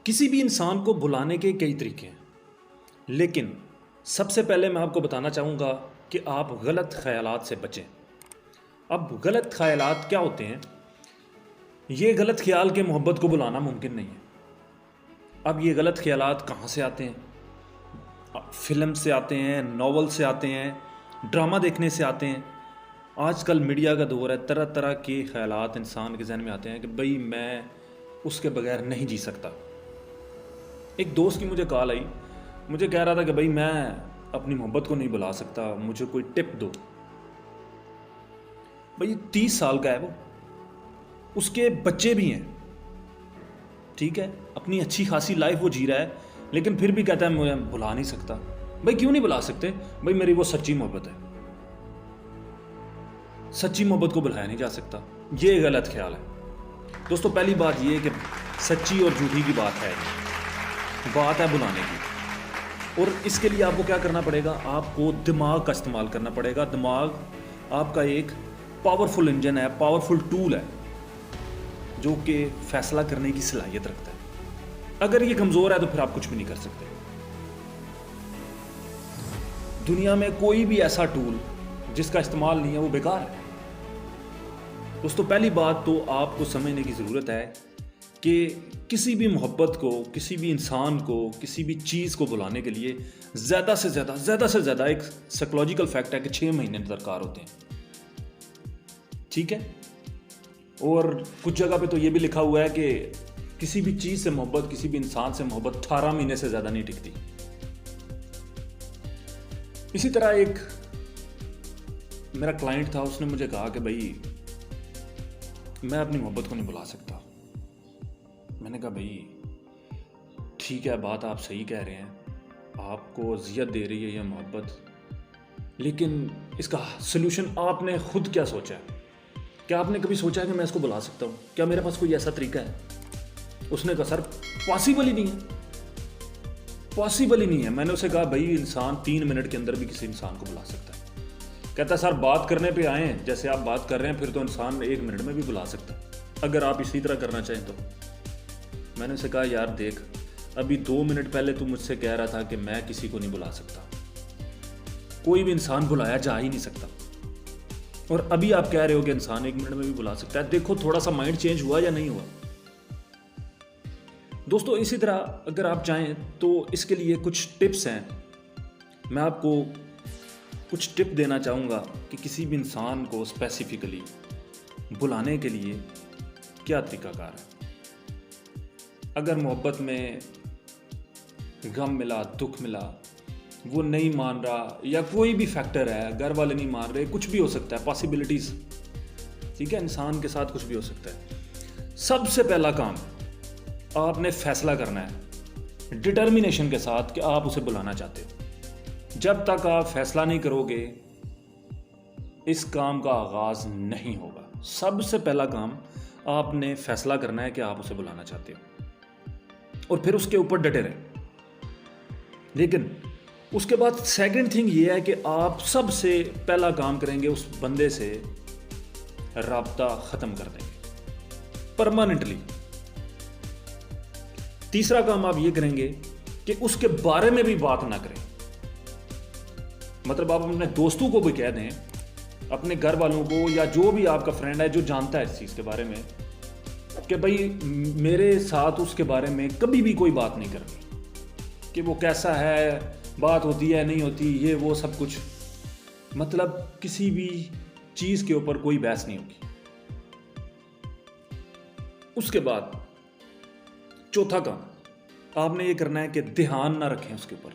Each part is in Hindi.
किसी भी इंसान को भुलाने के कई तरीके हैं, लेकिन सबसे पहले मैं आपको बताना चाहूँगा कि आप गलत ख्यालात से बचें। अब गलत ख्यालात क्या होते हैं? ये गलत ख्याल के मोहब्बत को भुलाना मुमकिन नहीं है। अब ये गलत ख्यालात कहाँ से आते हैं? फिल्म से आते हैं, नॉवल से आते हैं, ड्रामा देखने से आते हैं। आजकल मीडिया का दौर है, तरह तरह के ख्यालात इंसान के जहन में आते हैं कि भाई मैं उसके बगैर नहीं जी सकता। एक दोस्त की मुझे कॉल आई, मुझे कह रहा था कि भाई मैं अपनी मोहब्बत को नहीं भुला सकता, मुझे कोई टिप दो। भाई 30 साल का है वो, उसके बच्चे भी हैं, ठीक है, अपनी अच्छी खासी लाइफ वो जी रहा है, लेकिन फिर भी कहता है मैं भुला नहीं सकता। भाई क्यों नहीं भुला सकते? भाई मेरी वो सच्ची मोहब्बत है, सच्ची मोहब्बत को भुलाया नहीं जा सकता। ये गलत ख्याल है। दोस्तों पहली बात ये है कि सच्ची और झूठी की बात है भुलाने की। और इसके लिए आपको क्या करना पड़ेगा? आपको दिमाग का इस्तेमाल करना पड़ेगा। दिमाग आपका एक पावरफुल इंजन है, पावरफुल टूल है, जो कि फैसला करने की सलाहियत रखता है। अगर ये कमज़ोर है तो फिर आप कुछ भी नहीं कर सकते। दुनिया में कोई भी ऐसा टूल जिसका इस्तेमाल नहीं है वो बेकार है। दोस्तों पहली बात तो आपको समझने की ज़रूरत है कि किसी भी मोहब्बत को, किसी भी इंसान को, किसी भी चीज़ को भुलाने के लिए ज़्यादा से ज़्यादा एक साइकोलॉजिकल फैक्ट है कि 6 महीने दरकार होते हैं, ठीक है। और कुछ जगह पे तो ये भी लिखा हुआ है कि किसी भी चीज़ से मोहब्बत, किसी भी इंसान से मोहब्बत 18 महीने से ज़्यादा नहीं टिकती। इसी तरह एक मेरा क्लाइंट था, उसने मुझे कहा कि भाई मैं अपनी मोहब्बत को नहीं भुला सकता। मैंने कहा भाई ठीक है, बात आप सही कह रहे हैं, आपको अज़ियत दे रही है यह मोहब्बत, लेकिन इसका सलूशन आपने खुद क्या सोचा है? क्या आपने कभी सोचा है कि मैं इसको बुला सकता हूँ? क्या मेरे पास कोई ऐसा तरीका है? उसने कहा सर पॉसिबल ही नहीं है, पॉसिबल ही नहीं है। मैंने उसे कहा भाई इंसान 3 मिनट के अंदर भी किसी इंसान को बुला सकता है। कहता सर बात करने पे आए हैं, जैसे आप बात कर रहे हैं, फिर तो इंसान 1 मिनट में भी बुला सकता है, अगर आप इसी तरह करना चाहें तो। मैंने उसे कहा यार देख, अभी 2 मिनट पहले तू मुझसे कह रहा था कि मैं किसी को नहीं बुला सकता, कोई भी इंसान बुलाया जा ही नहीं सकता, और अभी आप कह रहे हो कि इंसान 1 मिनट में भी बुला सकता है। देखो थोड़ा सा माइंड चेंज हुआ या नहीं हुआ? दोस्तों इसी तरह अगर आप चाहें तो इसके लिए कुछ टिप्स हैं। मैं आपको कुछ टिप देना चाहूँगा कि किसी भी इंसान को स्पेसिफिकली बुलाने के लिए क्या तरीकाकार है। अगर मोहब्बत में गम मिला, दुख मिला, वो नहीं मान रहा, या कोई भी फैक्टर है, घर वाले नहीं मान रहे, कुछ भी हो सकता है, पॉसिबिलिटीज़, ठीक है, इंसान के साथ कुछ भी हो सकता है। सबसे पहला काम आपने फैसला करना है डिटर्मिनेशन के साथ कि आप उसे बुलाना चाहते हो। जब तक आप फैसला नहीं करोगे इस काम का आगाज़ नहीं होगा। सबसे पहला काम आपने फैसला करना है कि आप उसे बुलाना चाहते हो, और फिर उसके ऊपर डटे रहें। लेकिन उसके बाद सेकंड थिंग ये है कि आप सबसे पहला काम करेंगे उस बंदे से राब्ता ख़त्म कर देंगे परमानेंटली। तीसरा काम आप ये करेंगे कि उसके बारे में भी बात ना करें। मतलब आप अपने दोस्तों को भी कह दें, अपने घर वालों को, या जो भी आपका फ्रेंड है जो जानता है इस चीज़ के बारे में, कि भाई मेरे साथ उसके बारे में कभी भी कोई बात नहीं करनी, कि वो कैसा है, बात होती है नहीं होती, ये वो सब कुछ, मतलब किसी भी चीज़ के ऊपर कोई बहस नहीं होगी। उसके बाद चौथा काम आपने ये करना है कि ध्यान ना रखें उसके ऊपर।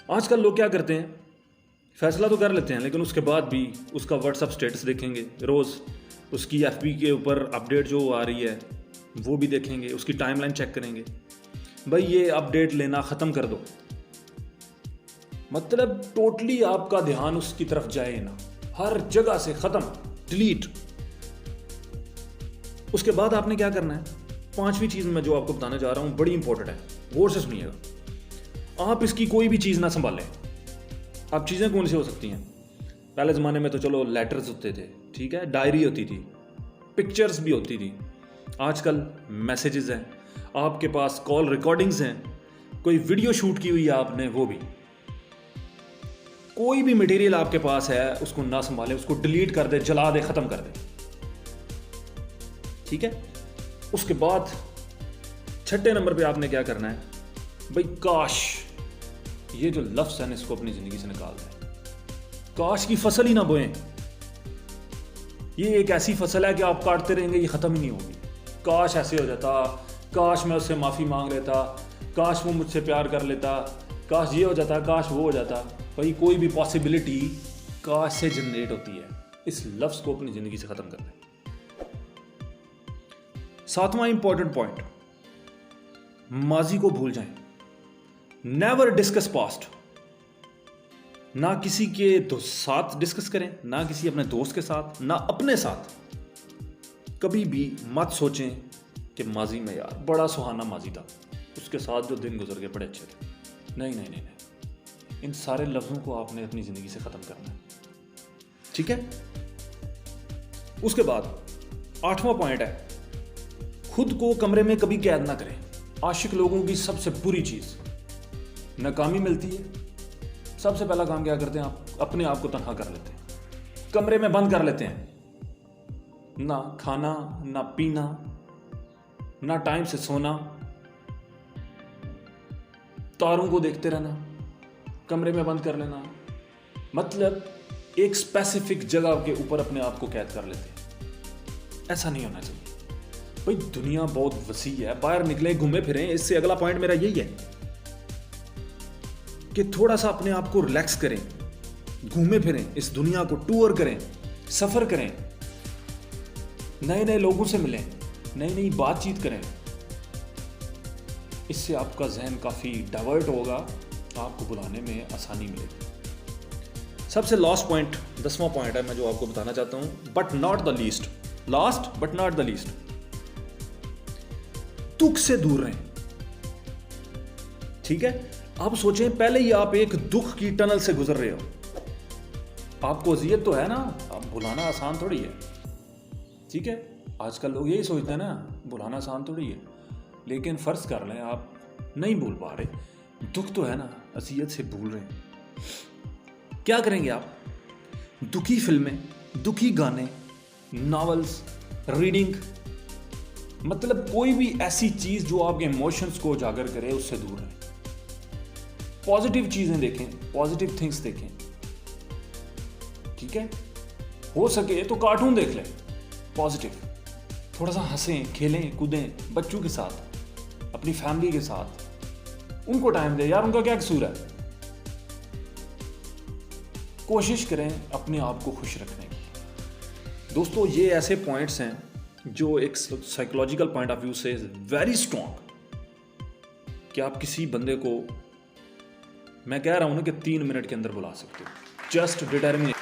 आजकल लोग क्या करते हैं, फैसला तो कर लेते हैं, लेकिन उसके बाद भी उसका व्हाट्सएप स्टेटस देखेंगे रोज़, उसकी एफबी के ऊपर अपडेट जो आ रही है वो भी देखेंगे, उसकी टाइमलाइन चेक करेंगे। भाई ये अपडेट लेना ख़त्म कर दो, मतलब टोटली आपका ध्यान उसकी तरफ जाए ना, हर जगह से ख़त्म, डिलीट। उसके बाद आपने क्या करना है, 5वीं चीज़ मैं जो आपको बताने जा रहा हूँ बड़ी इंपॉर्टेंट है, गौर से सुनिएगा। आप इसकी कोई भी चीज़ ना संभालें। अब चीज़ें कौन सी हो सकती हैं? पहले ज़माने में तो चलो लेटर्स होते थे, ठीक है, डायरी होती थी, पिक्चर्स भी होती थी, आजकल मैसेजेस हैं, आपके पास कॉल रिकॉर्डिंग्स हैं, कोई वीडियो शूट की हुई है आपने, वो भी। कोई भी मटेरियल आपके पास है उसको ना संभालें, उसको डिलीट कर दे, जला दे, खत्म कर दे। ठीक है। उसके बाद छठे नंबर पे आपने क्या करना है भाई, काश, ये जो लफ्ज़ है ना इसको अपनी ज़िंदगी से निकाल दें। काश की फसल ही ना बोएं। ये एक ऐसी फसल है कि आप काटते रहेंगे, ये ख़त्म ही नहीं होगी। काश ऐसे हो जाता, काश मैं उससे माफ़ी मांग लेता, काश वो मुझसे प्यार कर लेता, काश ये हो जाता, काश वो हो जाता। भाई कोई भी पॉसिबिलिटी काश से जनरेट होती है। इस लफ्ज़ को अपनी ज़िंदगी से ख़त्म कर दें। सातवां इंपॉर्टेंट पॉइंट, माजी को भूल जाएं। Never discuss past. ना किसी के साथ डिस्कस करें, ना किसी अपने दोस्त के साथ, ना अपने साथ। कभी भी मत सोचें कि माजी में यार बड़ा सुहाना माजी था, उसके साथ जो दिन गुजर गए बड़े अच्छे थे। नहीं नहीं नहीं नहीं, इन सारे लफ्ज़ों को आपने अपनी ज़िंदगी से ख़त्म करना है। ठीक है। उसके बाद आठवां पॉइंट है, खुद को कमरे में कभी कैद ना करें। आशिक लोगों की सबसे बुरी चीज़ नाकामी मिलती है। सबसे पहला काम क्या करते हैं, आप अपने आप को तन्हा कर लेते हैं, कमरे में बंद कर लेते हैं। ना खाना, ना पीना, ना टाइम से सोना, तारों को देखते रहना, कमरे में बंद कर लेना। मतलब एक स्पेसिफिक जगह के ऊपर अपने आप को कैद कर लेते हैं। ऐसा नहीं होना चाहिए भाई। दुनिया बहुत वसी है, बाहर निकले, घूमे फिरें। इससे अगला पॉइंट मेरा यही है कि थोड़ा सा अपने आप को रिलैक्स करें, घूमे फिरें, इस दुनिया को टूर करें, सफर करें, नए नए लोगों से मिलें, नई नई बातचीत करें। इससे आपका जहन काफ़ी डाइवर्ट होगा, आपको बुलाने में आसानी मिलेगी। सबसे लास्ट पॉइंट, 10वां पॉइंट है मैं जो आपको बताना चाहता हूं, but not the least, last but not the least, दुख से दूर रहें। ठीक है। आप सोचें, पहले ही आप एक दुख की टनल से गुजर रहे हो, आपको अजियत तो है ना, आप भुलाना आसान थोड़ी है। ठीक है। आजकल लोग यही सोचते हैं ना, भुलाना आसान थोड़ी है। लेकिन फ़र्ज़ कर लें आप नहीं भूल पा रहे, दुख तो है ना, अजियत से भूल रहे हैं। क्या करेंगे आप? दुखी फिल्में, दुखी गाने, नॉवेल्स, रीडिंग, मतलब कोई भी ऐसी चीज़ जो आपके इमोशंस को उजागर करे, उससे दूर रहें। पॉजिटिव चीज़ें देखें, पॉजिटिव थिंग्स देखें। ठीक है। हो सके तो कार्टून देख लें पॉजिटिव, थोड़ा सा हंसें, खेलें, कूदें बच्चों के साथ, अपनी फैमिली के साथ, उनको टाइम दें। यार उनका क्या कसूर है? कोशिश करें अपने आप को खुश रखने की। दोस्तों, ये ऐसे पॉइंट्स हैं जो एक साइकोलॉजिकल पॉइंट ऑफ व्यू से वेरी स्ट्रॉन्ग, कि आप किसी बंदे को, मैं कह रहा हूं ना कि 3 मिनट के अंदर बुला सकते हो। Just determination.